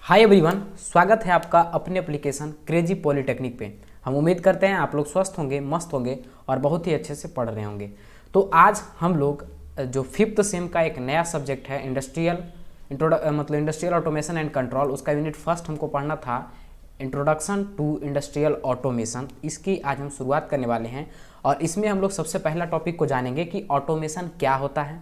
Hi everyone, स्वागत है आपका अपने एप्लीकेशन क्रेजी पॉलिटेक्निक पे। हम उम्मीद करते हैं आप लोग स्वस्थ होंगे, मस्त होंगे और बहुत ही अच्छे से पढ़ रहे होंगे। तो आज हम लोग जो फिफ्थ सेम का एक नया सब्जेक्ट है इंडस्ट्रियल ऑटोमेशन एंड कंट्रोल, उसका यूनिट फर्स्ट हमको पढ़ना था इंट्रोडक्शन टू इंडस्ट्रियल ऑटोमेशन। इसकी आज हम शुरुआत करने वाले हैं और इसमें हम लोग सबसे पहला टॉपिक को जानेंगे कि ऑटोमेशन क्या होता है,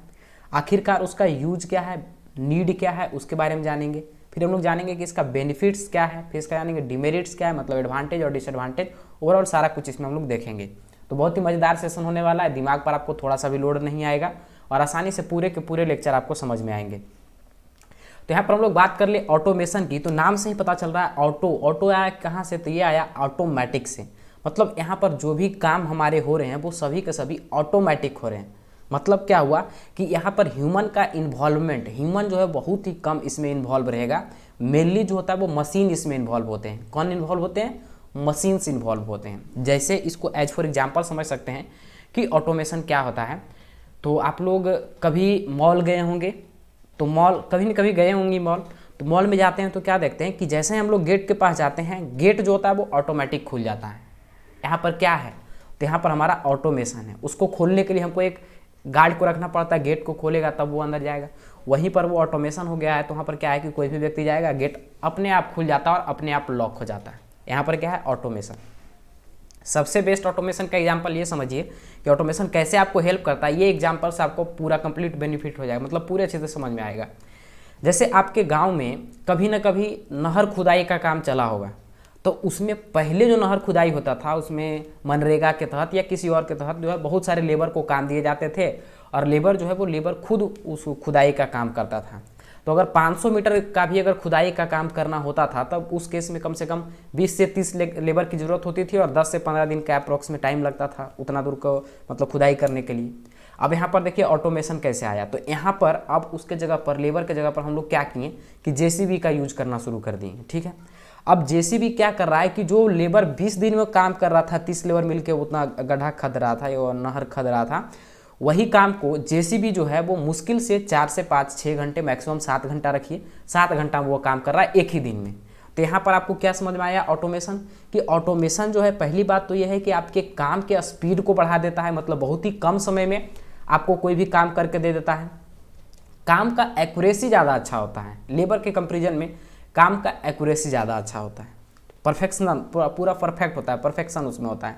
आखिरकार उसका यूज क्या है, नीड क्या है, उसके बारे में जानेंगे। फिर हम लोग जानेंगे कि इसका बेनिफिट्स क्या है, फिर इसका जानेंगे डिमेरिट्स क्या है, मतलब एडवांटेज और डिसएडवांटेज, ओवरऑल सारा कुछ इसमें हम लोग देखेंगे। तो बहुत ही मज़ेदार सेशन होने वाला है, दिमाग पर आपको थोड़ा सा भी लोड नहीं आएगा और आसानी से पूरे के पूरे लेक्चर आपको समझ में आएंगे। तो यहाँ पर हम लोग बात कर ले ऑटोमेशन की, तो नाम से ही पता चल रहा है ऑटो आया कहाँ से, तो ये आया ऑटोमेटिक से। मतलब यहाँ पर जो भी काम हमारे हो रहे हैं वो सभी के सभी ऑटोमेटिक हो रहे हैं। मतलब क्या हुआ कि यहाँ पर ह्यूमन का इन्वॉल्वमेंट, ह्यूमन जो है बहुत ही कम इसमें इन्वॉल्व रहेगा। मेनली जो होता है वो मशीन इसमें इन्वॉल्व होते हैं। कौन इन्वॉल्व होते हैं? मशीन्स इन्वॉल्व होते हैं। जैसे इसको एज फॉर एग्जांपल समझ सकते हैं कि ऑटोमेशन क्या होता है। तो आप लोग कभी मॉल गए होंगे, तो मॉल कभी न कभी गए होंगे मॉल। तो मॉल में जाते हैं तो क्या देखते हैं कि जैसे ही हम लोग गेट के पास जाते हैं, गेट जो होता है वो ऑटोमेटिक खुल जाता है। यहाँ पर क्या है, तो यहाँ पर हमारा ऑटोमेशन है। उसको खोलने के लिए हमको एक गार्ड को रखना पड़ता है, गेट को खोलेगा तब वो अंदर जाएगा। वहीं पर वो ऑटोमेशन हो गया है। तो वहाँ पर क्या है कि कोई भी व्यक्ति जाएगा, गेट अपने आप खुल जाता है और अपने आप लॉक हो जाता है। यहाँ पर क्या है? ऑटोमेशन। सबसे बेस्ट ऑटोमेशन का एग्जांपल ये समझिए कि ऑटोमेशन कैसे आपको हेल्प करता है। ये एग्जांपल से आपको पूरा कंप्लीट बेनिफिट हो जाएगा, मतलब पूरे अच्छे से समझ में आएगा। जैसे आपके गाँव में कभी ना कभी नहर खुदाई का काम चला होगा, तो उसमें पहले जो नहर खुदाई होता था उसमें मनरेगा के तहत या किसी और के तहत जो है बहुत सारे लेबर को काम दिए जाते थे और लेबर जो है वो लेबर खुद उस खुदाई का काम करता था। तो अगर 500 मीटर का भी अगर खुदाई का काम करना होता था तब उस केस में कम से कम 20 से 30 लेबर की ज़रूरत होती थी और 10 से 15 दिन का अप्रॉक्स में टाइम लगता था उतना दूर को मतलब खुदाई करने के लिए। अब यहाँ पर देखिए ऑटोमेशन कैसे आया। तो यहाँ पर अब उसके जगह पर, लेबर के जगह पर हम लोग क्या किए कि जेसीबी का यूज करना शुरू कर दिए। ठीक है, अब जेसीबी क्या कर रहा है कि जो लेबर 20 दिन में काम कर रहा था, 30 लेबर मिलके उतना गड्ढा खद रहा था या नहर खद रहा था, वही काम को जेसीबी जो है वो मुश्किल से 4 से 5-6 घंटे, मैक्सिमम 7 घंटा रखिए, 7 घंटा वो काम कर रहा है एक ही दिन में। तो यहाँ पर आपको क्या समझ में आया ऑटोमेशन? कि ऑटोमेशन जो है पहली बात तो ये है कि आपके काम के स्पीड को बढ़ा देता है, मतलब बहुत ही कम समय में आपको कोई भी काम करके दे देता है। काम का एक्यूरेसी ज़्यादा अच्छा होता है, लेबर के कंपेरिजन में काम का एक्यूरेसी ज़्यादा अच्छा होता है, परफेक्शन पूरा परफेक्ट होता है, परफेक्शन उसमें होता है।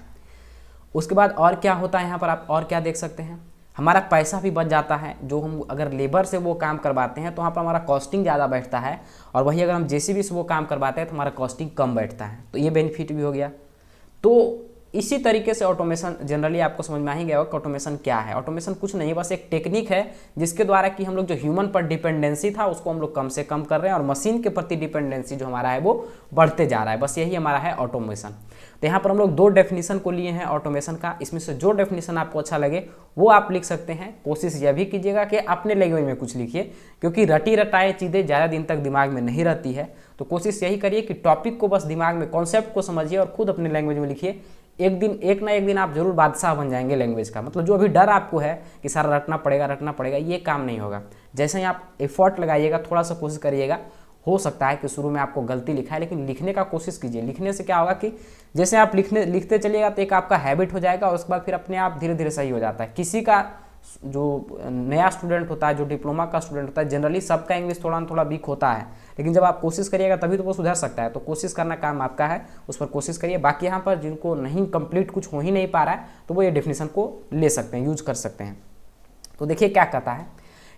उसके बाद और क्या होता है यहाँ पर आप और क्या देख सकते हैं, हमारा पैसा भी बच जाता है। जो हम अगर लेबर से वो काम करवाते हैं तो वहाँ पर हमारा कॉस्टिंग ज़्यादा बैठता है और वही अगर हम जेसीबी से वो काम करवाते हैं तो हमारा कॉस्टिंग कम बैठता है। तो ये बेनिफिट भी हो गया। तो इसी तरीके से ऑटोमेशन जनरली आपको समझ में आ ही गया होगा कि ऑटोमेशन क्या है। ऑटोमेशन कुछ नहीं, बस एक टेक्निक है जिसके द्वारा कि हम लोग जो ह्यूमन पर डिपेंडेंसी था उसको हम लोग कम से कम कर रहे हैं और मशीन के प्रति डिपेंडेंसी जो हमारा है वो बढ़ते जा रहा है। बस यही हमारा है ऑटोमेशन। तो यहाँ पर हम लोग 2 डेफिनेशन को लिए हैं ऑटोमेशन का। इसमें से जो डेफिनेशन आपको अच्छा लगे वो आप लिख सकते हैं। कोशिश यह भी कीजिएगा कि अपने लैंग्वेज में कुछ लिखिए, क्योंकि रटी रटाए चीज़ें ज़्यादा दिन तक दिमाग में नहीं रहती है। तो कोशिश यही करिए कि टॉपिक को बस दिमाग में, कॉन्सेप्ट को समझिए और खुद अपने लैंग्वेज में लिखिए। एक ना एक दिन आप जरूर बादशाह बन जाएंगे लैंग्वेज का। मतलब जो अभी डर आपको है कि सारा रटना पड़ेगा, ये काम नहीं होगा। जैसे ही आप एफर्ट लगाइएगा, थोड़ा सा कोशिश करिएगा, हो सकता है कि शुरू में आपको गलती लिखा है लेकिन लिखने का कोशिश कीजिए। लिखने से क्या होगा कि जैसे आप लिखते चलिएगा तो एक आपका हैबिट हो जाएगा और उसके बाद फिर अपने आप धीरे धीरे सही हो जाता है। किसी का जो नया स्टूडेंट होता है, जो डिप्लोमा का स्टूडेंट होता है, जनरली सबका इंग्लिश थोड़ा ना थोड़ा वीक होता है, लेकिन जब आप कोशिश करिएगा तभी तो वो सुधर सकता है। तो कोशिश करना काम आपका है, उस पर कोशिश करिए। बाकी यहाँ पर जिनको नहीं कंप्लीट कुछ हो ही नहीं पा रहा है तो वो ये डेफिनेशन को ले सकते हैं, यूज कर सकते हैं। तो देखिए क्या कहता है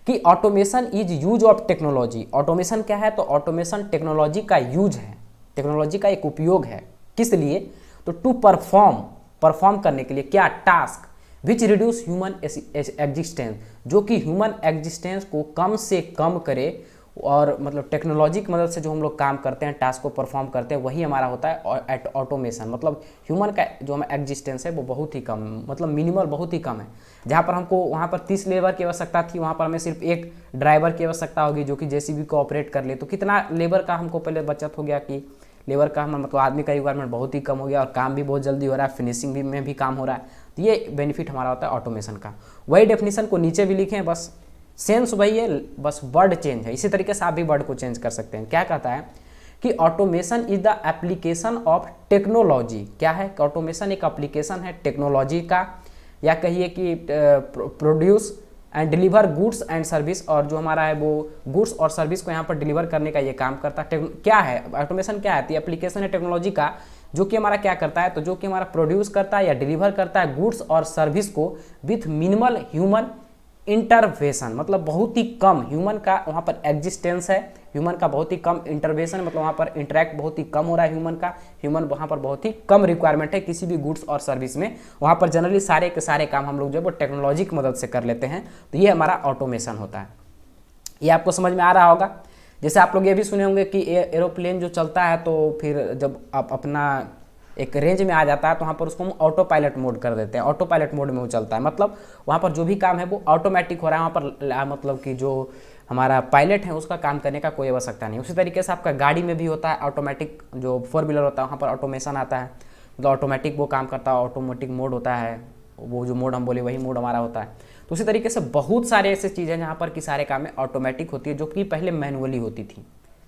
कि automation is use of technology. Automation क्या है? तो ऑटोमेशन टेक्नोलॉजी का यूज है, टेक्नोलॉजी का एक उपयोग है। किस लिए? तो टू परफॉर्म करने के लिए। क्या? Task which reduce human existence, जो कि ह्यूमन एग्जिस्टेंस को कम से कम करे। और मतलब टेक्नोलॉजी की मदद से जो हम लोग काम करते हैं, टास्क को परफॉर्म करते हैं, वही हमारा होता है ऑटोमेशन। मतलब ह्यूमन का जो हमें एग्जिस्टेंस है वो बहुत ही कम, मतलब मिनिमल, बहुत ही कम है। जहाँ पर हमको वहाँ पर 30 लेबर की आवश्यकता थी, वहाँ पर हमें सिर्फ एक ड्राइवर की आवश्यकता होगी जो कि जेसीबी को ऑपरेट कर ले। तो कितना लेबर का हमको पहले बचत हो गया कि लेबर का हम मतलब आदमी का रिक्वायरमेंट बहुत ही कम हो गया और काम भी बहुत जल्दी हो रहा है, फिनिशिंग भी में भी काम हो रहा है। तो ये बेनिफिट हमारा होता है ऑटोमेशन का। वही डेफिनेशन को नीचे भी लिखें, बस सेंस वही है, बस वर्ड चेंज है। इसी तरीके से आप भी वर्ड को चेंज कर सकते हैं। क्या कहता है कि automation is the application of technology. क्या है? ऑटोमेशन एक एप्लीकेशन है टेक्नोलॉजी का, या कहिए कि produce and deliver goods and service, और जो हमारा है वो गुड्स और सर्विस को यहाँ पर डिलीवर करने का ये काम करता है। क्या है ऑटोमेशन? क्या है? एप्लीकेशन है टेक्नोलॉजी का जो कि हमारा क्या करता है, तो जो कि हमारा प्रोड्यूस करता है या डिलीवर करता है गुड्स और सर्विस को विथ मिनिमल ह्यूमन इंटरवेंशन, मतलब बहुत ही कम ह्यूमन का वहाँ पर एग्जिस्टेंस है, ह्यूमन का बहुत ही कम इंटरवेंशन, मतलब वहाँ पर इंटरेक्ट बहुत ही कम हो रहा है ह्यूमन का, ह्यूमन वहाँ पर बहुत ही कम रिक्वायरमेंट है किसी भी गुड्स और सर्विस में। वहाँ पर जनरली सारे के सारे काम हम लोग जो है वो टेक्नोलॉजी की मदद से कर लेते हैं, तो ये हमारा ऑटोमेशन होता है। ये आपको समझ में आ रहा होगा। जैसे आप लोग ये भी सुने होंगे कि एरोप्लेन जो चलता है तो फिर जब आप अपना एक रेंज में आ जाता है तो वहाँ पर उसको हम ऑटो पायलट मोड कर देते हैं, ऑटो पायलट मोड में वो चलता है, मतलब वहाँ पर जो भी काम है वो ऑटोमेटिक हो रहा है, वहाँ पर मतलब कि जो हमारा पायलट है उसका काम करने का कोई आवश्यकता नहीं। उसी तरीके से आपका गाड़ी में भी होता है ऑटोमेटिक, जो 4 व्हीलर होता है वहाँ पर ऑटोमेशन आता है, मतलब ऑटोमेटिक वो काम करता है, ऑटोमेटिक मोड होता है, वो जो मोड हम बोले वही मोड हमारा होता है। तो उसी तरीके से बहुत सारे ऐसे चीज़ें जहाँ पर कि सारे काम में ऑटोमेटिक होती है, जो कि पहले मैनुअली होती थी।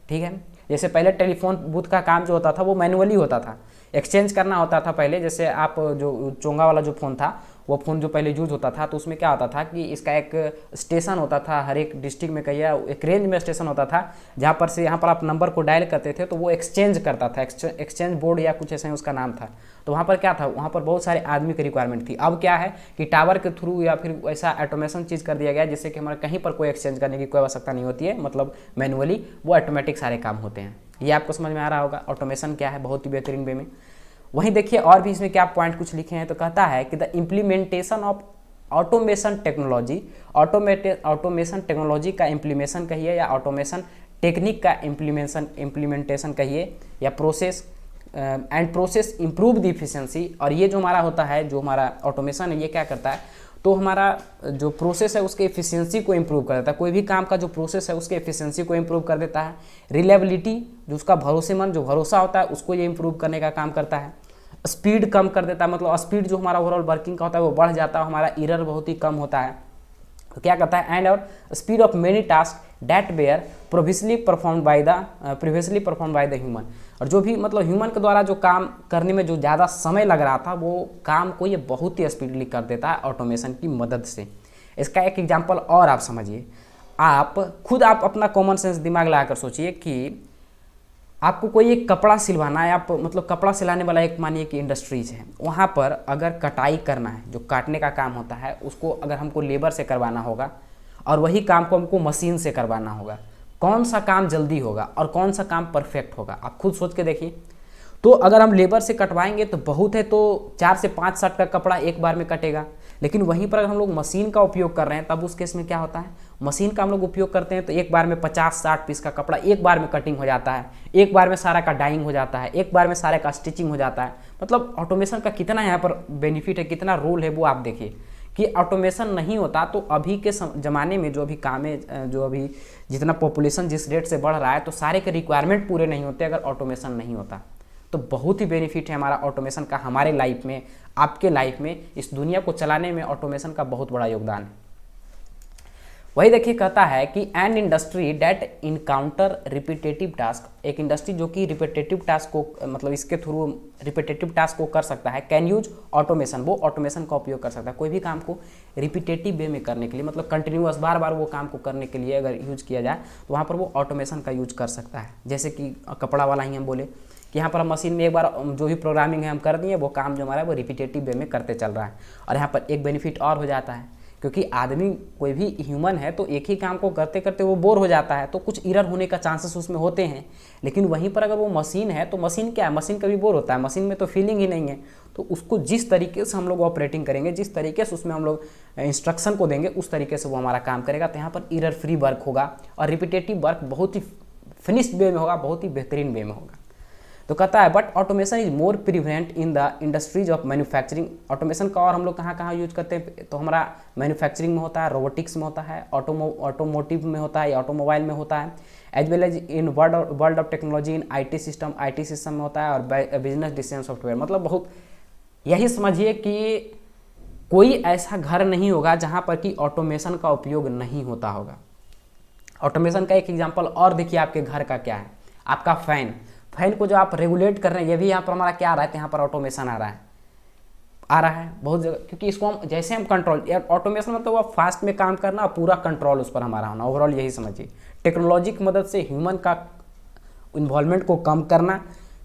ठीक है, जैसे पहले टेलीफोन बूथ का काम जो होता था वो मैनुअली होता था, एक्सचेंज करना होता था पहले। जैसे आप जो चोंगा वाला जो फ़ोन था, वो फ़ोन जो पहले यूज होता था तो उसमें क्या होता था कि इसका एक स्टेशन होता था, हर एक डिस्ट्रिक्ट में कहिए एक रेंज में स्टेशन होता था, जहाँ पर से यहाँ पर आप नंबर को डायल करते थे तो वो एक्सचेंज करता था, एक्सचेंज बोर्ड या कुछ ऐसा ही उसका नाम था। तो वहाँ पर क्या था, वहाँ पर बहुत सारे आदमी की रिक्वायरमेंट थी। अब क्या है कि टावर के थ्रू या फिर ऐसा ऑटोमेशन चीज़ कर दिया गया जिससे कि हमारे कहीं पर कोई एक्सचेंज करने की कोई आवश्यकता नहीं होती है, मतलब मैनुअली वो ऑटोमेटिक सारे काम होते हैं। ये आपको समझ में आ रहा होगा ऑटोमेशन क्या है, बहुत ही बेहतरीन वे में। वहीं देखिए और भी इसमें क्या पॉइंट कुछ लिखे हैं, तो कहता है कि the implementation of automation technology, automation technology का इम्प्लीमेशन कहिए या ऑटोमेशन टेक्निक का इम्प्लीमेंटेशन कहिए, या process and process improve the efficiency. और ये जो हमारा होता है, जो हमारा ऑटोमेशन है, ये क्या करता है, तो हमारा जो प्रोसेस है उसके एफिशिएंसी को इम्प्रूव कर देता है, कोई भी काम का जो प्रोसेस है उसके एफिशिएंसी को इम्प्रूव कर देता है। रिलायबिलिटी, जो उसका भरोसेमंद जो भरोसा होता है उसको ये इम्प्रूव करने का काम करता है। स्पीड कम कर देता है, मतलब स्पीड जो हमारा ओवरऑल वर्किंग का होता है वो बढ़ जाता है, हमारा एरर बहुत ही कम होता है। तो क्या करता है, एंड और speed of many task that were previously performed by the human. और जो भी मतलब ह्यूमन के द्वारा जो काम करने में जो ज़्यादा समय लग रहा था वो काम को ये बहुत ही स्पीडली कर देता है ऑटोमेशन की मदद से। इसका एक एग्जांपल और आप समझिए, आप खुद आप अपना कॉमन सेंस दिमाग लगाकर सोचिए कि आपको कोई एक कपड़ा सिलवाना है, आप मतलब कपड़ा सिलाने वाला एक मानिए कि इंडस्ट्रीज है, वहाँ पर अगर कटाई करना है, जो काटने का काम होता है उसको अगर हमको लेबर से करवाना होगा और वही काम को हमको मशीन से करवाना होगा, कौन सा काम जल्दी होगा और कौन सा काम परफेक्ट होगा, आप खुद सोच के देखिए। तो अगर हम लेबर से कटवाएंगे तो बहुत है तो 4 से 5 शर्ट का कपड़ा एक बार में कटेगा, लेकिन वहीं पर अगर हम लोग मशीन का उपयोग कर रहे हैं तब उस केस में क्या होता है, मशीन का हम लोग उपयोग करते हैं तो एक बार में 50-60 पीस का कपड़ा एक बार में कटिंग हो जाता है, एक बार में सारा का डाइंग हो जाता है, एक बार में सारे का स्टिचिंग हो जाता है। मतलब ऑटोमेशन का कितना यहाँ पर बेनिफिट है, कितना रोल है वो आप देखिए कि ऑटोमेशन नहीं होता तो अभी के ज़माने में जो अभी काम है, जो अभी जितना पॉपुलेशन जिस रेट से बढ़ रहा है तो सारे के रिक्वायरमेंट पूरे नहीं होते अगर ऑटोमेशन नहीं होता। तो बहुत ही बेनिफिट है हमारा ऑटोमेशन का हमारे लाइफ में, आपके लाइफ में, इस दुनिया को चलाने में ऑटोमेशन का बहुत बड़ा योगदान है। वही देखिए कहता है कि an industry that encounter repetitive task, एक इंडस्ट्री जो कि रिपीटेटिव टास्क को मतलब इसके थ्रू रिपीटेटिव टास्क को कर सकता है, कैन यूज ऑटोमेशन, वो ऑटोमेशन का उपयोग कर सकता है। कोई भी काम को रिपीटेटिव वे में करने के लिए, मतलब कंटिन्यूअस बार बार वो काम को करने के लिए अगर यूज किया जाए तो वहाँ पर वो ऑटोमेशन का यूज कर सकता है। जैसे कि कपड़ा वाला ही हम बोले कि यहाँ पर हम मशीन में एक बार जो भी प्रोग्रामिंग है हम कर दिए, वो काम जो हमारा है वो रिपीटेटिव वे में करते चल रहा है। और यहाँ पर एक बेनिफिट और हो जाता है, क्योंकि आदमी कोई भी ह्यूमन है तो एक ही काम को करते करते वो बोर हो जाता है, तो कुछ एरर होने का चांसेस उसमें होते हैं। लेकिन वहीं पर अगर वो मशीन है तो मशीन क्या है, मशीन कभी बोर होता है, मशीन में तो फीलिंग ही नहीं है। तो उसको जिस तरीके से हम लोग ऑपरेटिंग करेंगे, जिस तरीके से उसमें हम लोग इंस्ट्रक्शन को देंगे, उस तरीके से वो हमारा काम करेगा। तो यहाँ पर एरर फ्री वर्क होगा और रिपीटेटिव वर्क बहुत ही फिनिश्ड वे में होगा, बहुत ही बेहतरीन वे में होगा। तो कहता है but automation is more prevent in the industries of manufacturing. Automation का और हम लोग कहाँ कहाँ यूज करते हैं, तो हमारा मैन्युफैक्चरिंग में होता है, रोबोटिक्स में होता है, ऑटोमोटिव में होता है या ऑटोमोबाइल में होता है, as well as in world of technology in IT system में होता है, और बिजनेस डिसीजन सॉफ्टवेयर। मतलब बहुत यही समझिए कि कोई ऐसा घर नहीं होगा जहाँ पर कि ऑटोमेशन का उपयोग नहीं होता होगा। ऑटोमेशन का एक एग्जाम्पल और देखिए आपके घर का क्या है, आपका फैन को जो आप रेगुलेट कर रहे हैं, ये भी यहाँ पर हमारा क्या आ रहा है, यहाँ पर ऑटोमेशन आ रहा है बहुत जगह, क्योंकि इसको हम जैसे हम कंट्रोल, यार ऑटोमेशन मतलब वो फास्ट में काम करना, पूरा कंट्रोल उस पर हमारा होना, ओवरऑल यही समझिए। टेक्नोलॉजी की मदद से ह्यूमन का इन्वॉल्वमेंट को कम करना,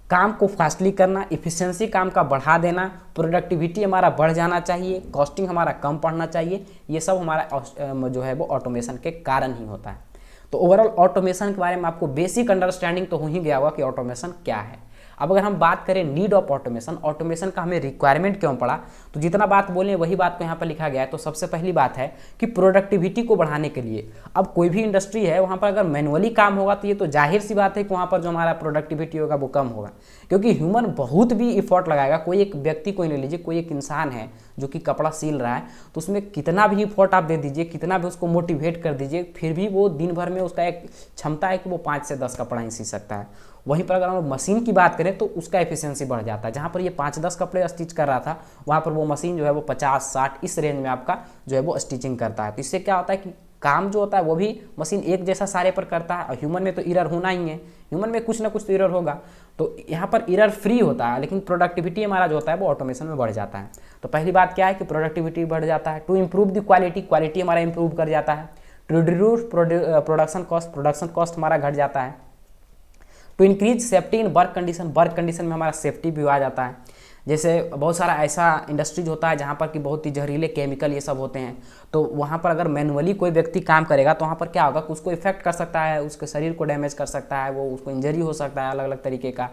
काम को फास्टली करना, इफिशिएंसी काम का बढ़ा देना, प्रोडक्टिविटी हमारा बढ़ जाना चाहिए, कॉस्टिंग हमारा कम पड़ना चाहिए, ये सब हमारा जो है वो ऑटोमेशन के कारण ही होता है। तो ओवरऑल ऑटोमेशन के बारे में आपको बेसिक अंडरस्टैंडिंग तो हो ही गया होगा कि ऑटोमेशन क्या है। अब अगर हम बात करें नीड ऑफ ऑटोमेशन, ऑटोमेशन का हमें रिक्वायरमेंट क्यों पड़ा, तो जितना बात बोले वही बात को यहाँ पर लिखा गया है। तो सबसे पहली बात है कि प्रोडक्टिविटी को बढ़ाने के लिए, अब कोई भी इंडस्ट्री है वहाँ पर अगर मैनुअली काम होगा तो ये तो जाहिर सी बात है कि वहाँ पर जो हमारा प्रोडक्टिविटी होगा वो कम होगा, क्योंकि ह्यूमन बहुत भी इफोर्ट लगाएगा। कोई एक व्यक्ति को ले लीजिए, कोई एक इंसान है जो कि कपड़ा सिल रहा है, तो उसमें कितना भी इफोर्ट आप दे दीजिए, कितना भी उसको मोटिवेट कर दीजिए, फिर भी वो दिन भर में उसका एक क्षमता है कि वो 5 से 10 कपड़ा ही सी सकता है। वहीं पर अगर हम मशीन की बात करें तो उसका एफिशिएंसी बढ़ जाता है। जहाँ पर ये 5-10 कपड़े स्टिच कर रहा था, वहाँ पर वो मशीन जो है वो 50-60 इस रेंज में आपका जो है वो स्टिचिंग करता है। तो इससे क्या होता है कि काम जो होता है वो भी मशीन एक जैसा सारे पर करता है, और ह्यूमन में तो एरर होना ही है, ह्यूमन में कुछ ना कुछ तो एरर होगा, तो यहाँ पर एरर फ्री होता है, लेकिन प्रोडक्टिविटी हमारा जो होता है वो ऑटोमेशन में बढ़ जाता है। तो पहली बात क्या है कि प्रोडक्टिविटी बढ़ जाता है। टू इम्प्रूव द क्वालिटी हमारा इंप्रूव कर जाता है। टू रिड्यूस प्रोडक्शन कॉस्ट हमारा घट जाता है। To increase safety in work condition में हमारा सेफ्टी भी आ जाता है। जैसे बहुत सारा ऐसा इंडस्ट्रीज होता है जहाँ पर कि बहुत ही जहरीले केमिकल ये सब होते हैं, तो वहाँ पर अगर मैनुअली कोई व्यक्ति काम करेगा तो वहाँ पर क्या होगा कि उसको इफेक्ट कर सकता है, उसके शरीर को डैमेज कर सकता है, वो उसको इंजरी हो सकता है अलग अलग तरीके का।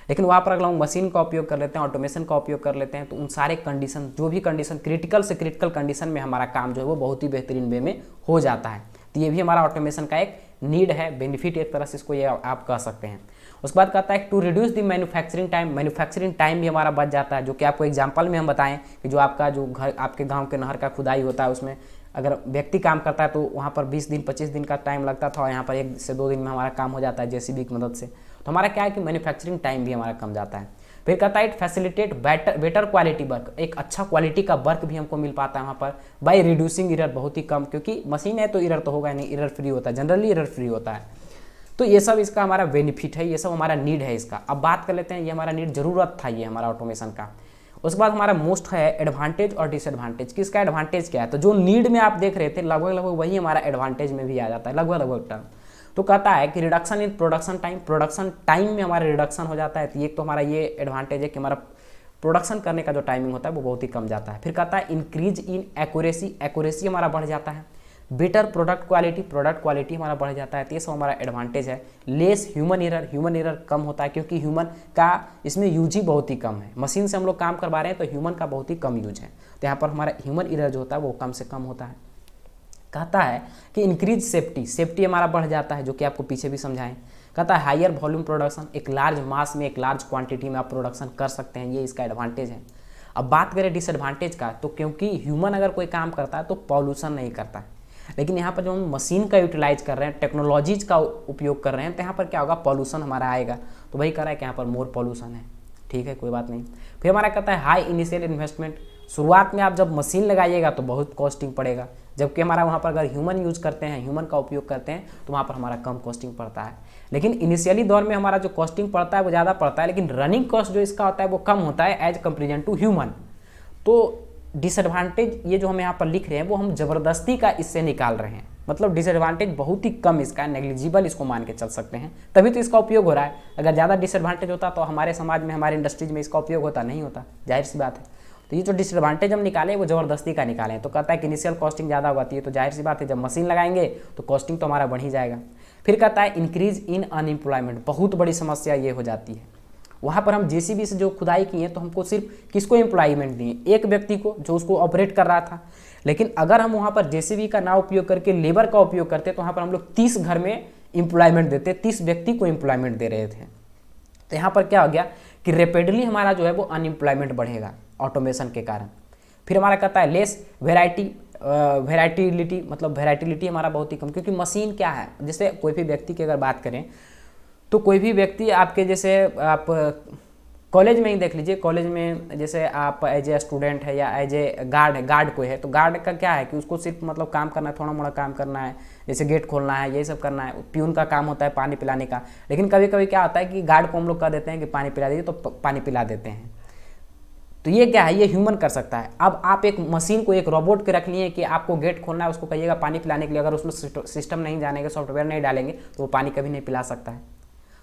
लेकिन वहाँ पर अगर हम मशीन का उपयोग कर लेते हैं, ऑटोमेशन का उपयोग कर लेते हैं, तो उन सारे कंडीशन, जो भी कंडीशन क्रिटिकल से क्रिटिकल कंडीशन में हमारा काम जो है वो बहुत ही बेहतरीन वे में हो जाता है। तो ये भी हमारा ऑटोमेशन का एक नीड है, बेनिफिट एक तरह से इसको ये आप कह सकते हैं। उसके बाद कहता है to reduce the manufacturing time भी हमारा बच जाता है, जो कि आपको एग्जांपल में हम बताएं कि जो आपका जो घर आपके गांव के नहर का खुदाई होता है, उसमें अगर व्यक्ति काम करता है तो वहाँ पर 20 दिन 25 दिन का टाइम लगता था, और यहाँ पर 1 से 2 दिन में हमारा काम हो जाता है जेसीबी की मदद से। तो हमारा क्या है कि मैन्युफैक्चरिंग टाइम भी हमारा कम जाता है। फिर कहता है it facilitate better quality work, एक अच्छा क्वालिटी का वर्क भी हमको मिल पाता है वहाँ पर बाय रिड्यूसिंग एरर, बहुत ही कम, क्योंकि मशीन है तो एरर तो होगा नहीं, एरर फ्री होता है, जनरली एरर फ्री होता है। तो ये सब इसका हमारा बेनिफिट है, ये सब हमारा नीड है इसका। अब बात कर लेते हैं, ये हमारा नीड ज़रूरत था ये हमारा ऑटोमेशन का। उसके बाद हमारा मोस्ट है एडवांटेज और डिसएडवांटेज। किसका एडवांटेज क्या है, तो जो नीड में आप देख रहे थे लगभग वही हमारा एडवांटेज में भी आ जाता है, लगभग टर्म। तो कहता है कि रिडक्शन इन प्रोडक्शन टाइम में हमारा रिडक्शन हो जाता है। तो एक तो हमारा ये एडवांटेज है कि हमारा प्रोडक्शन करने का जो टाइमिंग होता है वो बहुत ही कम जाता है। फिर कहता है इंक्रीज इन एक्यूरेसी हमारा बढ़ जाता है। बेटर प्रोडक्ट क्वालिटी हमारा बढ़ जाता है। तो ये सब हमारा एडवांटेज है। लेस ह्यूमन एरर कम होता है, क्योंकि ह्यूमन का इसमें यूज ही बहुत ही कम है। मशीन से हम लोग काम करवा रहे हैं तो ह्यूमन का बहुत ही कम यूज है, तो यहाँ पर हमारा ह्यूमन एरर जो होता है वो कम से कम होता है। कहता है कि इंक्रीज सेफ्टी हमारा बढ़ जाता है, जो कि आपको पीछे भी समझाएं। कहता है हायर वॉल्यूम प्रोडक्शन, एक लार्ज मास में एक लार्ज क्वांटिटी में आप प्रोडक्शन कर सकते हैं, ये इसका एडवांटेज है। अब बात करें डिसएडवांटेज का, तो क्योंकि ह्यूमन अगर कोई काम करता है तो पॉल्यूशन नहीं करता है, लेकिन यहाँ पर जो हम मशीन का यूटिलाइज कर रहे हैं, टेक्नोलॉजीज का उपयोग कर रहे हैं, तो यहाँ पर क्या होगा, पॉल्यूशन हमारा आएगा। तो वही कह रहा है कि यहाँ पर मोर पॉल्यूशन है, ठीक है, कोई बात नहीं। फिर हमारा कहता है हाई इनिशियल इन्वेस्टमेंट, शुरुआत में आप जब मशीन लगाइएगा तो बहुत कॉस्टिंग पड़ेगा, जबकि हमारा वहाँ पर अगर ह्यूमन यूज करते हैं, ह्यूमन का उपयोग करते हैं, तो वहाँ पर हमारा कम कॉस्टिंग पड़ता है। लेकिन इनिशियली दौर में हमारा जो कॉस्टिंग पड़ता है वो ज़्यादा पड़ता है, लेकिन रनिंग कॉस्ट जो इसका होता है वो कम होता है एज कंपेरिजन टू ह्यूमन। तो डिसएडवांटेज ये जो हम यहाँ पर लिख रहे हैं वो हम ज़बरदस्ती का इससे निकाल रहे हैं, मतलब डिसएडवांटेज बहुत ही कम इसका, नेग्लिजिबल इसको मान के चल सकते हैं, तभी तो इसका उपयोग हो रहा है। अगर ज़्यादा डिसएडवांटेज होता तो हमारे समाज में, हमारे इंडस्ट्रीज में इसका उपयोग होता नहीं होता, जाहिर सी बात है। तो ये जो डिसएडवांटेज हम निकाले वो ज़बरदस्ती का निकालें। तो कहता है कि इनिशियल कॉस्टिंग ज़्यादा होती है, तो जाहिर सी बात है जब मशीन लगाएंगे तो कॉस्टिंग तो हमारा बढ़ ही जाएगा। फिर कहता है इंक्रीज इन अनएम्प्लॉयमेंट, बहुत बड़ी समस्या ये हो जाती है। वहाँ पर हम जेसीबी से जो खुदाई किए तो हमको सिर्फ किसको एम्प्लॉयमेंट दिए, एक व्यक्ति को जो उसको ऑपरेट कर रहा था। लेकिन अगर हम वहाँ पर जेसीबी का ना उपयोग करके लेबर का उपयोग करते तो वहाँ पर हम लोग 30 घर में एम्प्लॉयमेंट देते, 30 व्यक्ति को एम्प्लॉयमेंट दे रहे थे। तो यहाँ पर क्या हो गया कि रैपिडली हमारा जो है वो अनएम्प्लॉयमेंट बढ़ेगा ऑटोमेशन के कारण। फिर हमारा कहता है लेस वेराइटिलिटी, मतलब वेराइटिलिटी हमारा बहुत ही कम, क्योंकि मशीन क्या है, जैसे कोई भी व्यक्ति की अगर बात करें तो कोई भी व्यक्ति आपके जैसे आप कॉलेज में ही देख लीजिए, कॉलेज में जैसे आप एज ए स्टूडेंट है या एज ए गार्ड है, गार्ड कोई है, तो गार्ड का क्या है कि उसको सिर्फ मतलब काम करना है, थोड़ा मोड़ा काम करना है, जैसे गेट खोलना है, यही सब करना है। प्यून का काम होता है पानी पिलाने का। लेकिन कभी कभी क्या होता है कि गार्ड को हम लोग कह देते हैं कि पानी पिला दीजिए, तो पानी पिला देते हैं। तो ये क्या है, ये ह्यूमन कर सकता है। अब आप एक मशीन को, एक रोबोट के रख लिए कि आपको गेट खोलना है, उसको कहिएगा पानी पिलाने के लिए, अगर उसमें सिस्टम नहीं जानेंगे, सॉफ्टवेयर नहीं डालेंगे, तो वो पानी कभी नहीं पिला सकता है।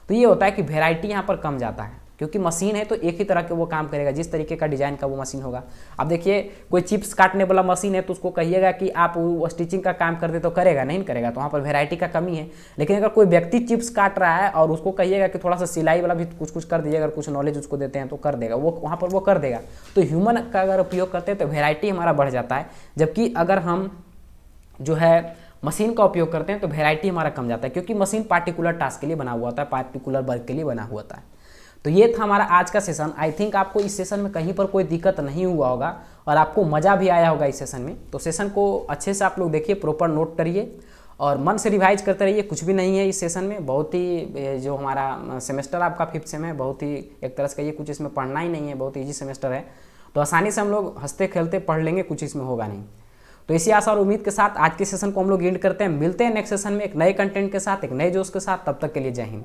तो ये होता है कि वेराइटी यहाँ पर कम जाता है, क्योंकि मशीन है तो एक ही तरह के वो काम करेगा, जिस तरीके का डिजाइन का वो मशीन होगा। अब देखिए कोई चिप्स काटने वाला मशीन है, तो उसको कहिएगा कि आप वो स्टिचिंग का काम कर दे, तो करेगा नहीं करेगा, तो वहाँ पर वेराइटी का कमी है। लेकिन अगर कोई व्यक्ति चिप्स काट रहा है और उसको कहिएगा कि थोड़ा सा सिलाई वाला भी कुछ कुछ कर दीजिए, अगर कुछ नॉलेज उसको देते हैं तो कर देगा, वो वहाँ पर वो कर देगा। तो ह्यूमन का अगर उपयोग करते हैं तो वेराइटी हमारा बढ़ जाता है, जबकि अगर हम जो है मशीन का उपयोग करते हैं तो वेराइटी हमारा कम जाता है, क्योंकि मशीन पार्टिकुलर टास्क के लिए बना हुआ होता है, पार्टिकुलर वर्क के लिए बना हुआ होता है। तो ये था हमारा आज का सेशन। आई थिंक आपको इस सेशन में कहीं पर कोई दिक्कत नहीं हुआ होगा और आपको मज़ा भी आया होगा इस सेशन में। तो सेशन को अच्छे से आप लोग देखिए, प्रॉपर नोट करिए और मन से रिवाइज करते रहिए। कुछ भी नहीं है इस सेशन में, बहुत ही जो हमारा सेमेस्टर आपका 5th सेम है, बहुत ही एक तरह से कहिए कुछ इसमें पढ़ना ही नहीं है, बहुत ईजी सेमेस्टर है। तो आसानी से हम लोग हंसते खेलते पढ़ लेंगे, कुछ इसमें होगा नहीं। तो इसी आशा और उम्मीद के साथ आज के सेशन को हम लोग एंड करते हैं। मिलते हैं नेक्स्ट सेशन में एक नए कंटेंट के साथ, एक नए जोश के साथ। तब तक के लिए जय हिंद।